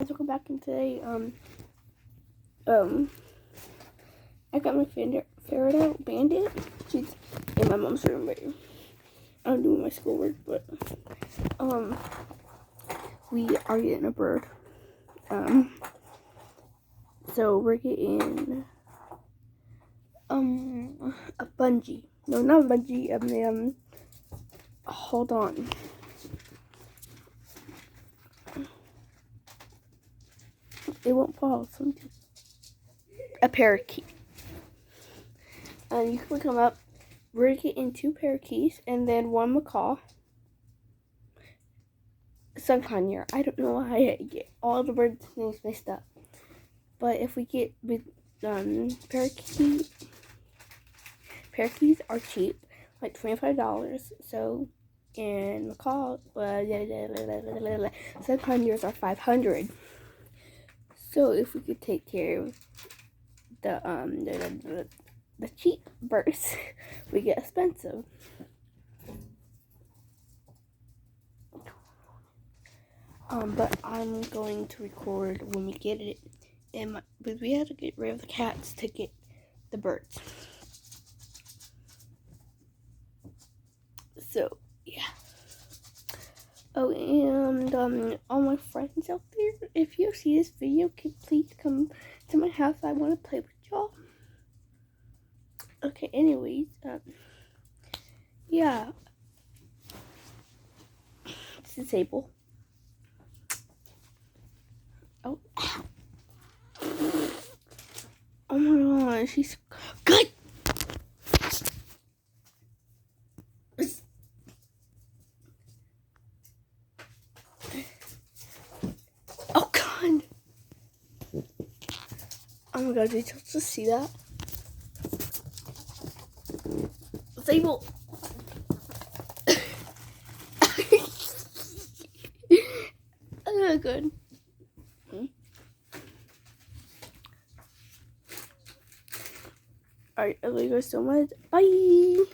Welcome back, and today, I got my Faraday Bandit. She's in my mom's room right now. I'm doing my schoolwork, but, we are getting a bird. So we're getting, a bungee. No, not a bungee, hold on. It won't fall. A parakeet. You can come up. We're getting 2 parakeets and then 1 macaw. Sun conure. I don't know why I get all the birds' names mixed up. But if we get with parakeets are cheap, like $25. So, and macaw, sun conures are $500. So if we could take care of the cheap birds, we get expensive. But I'm going to record when we get it, but we have to get rid of the cats to get the birds. So yeah. Oh, and all my friends out there, if you see this video, can please come to my house. I want to play with y'all. Okay. Anyways, yeah. This is Abel. Oh, ow. Oh my gosh, she's good. Oh God. Oh my God, did you just see that? It's Abel. Oh, good. Alright, I love you guys so much. Bye.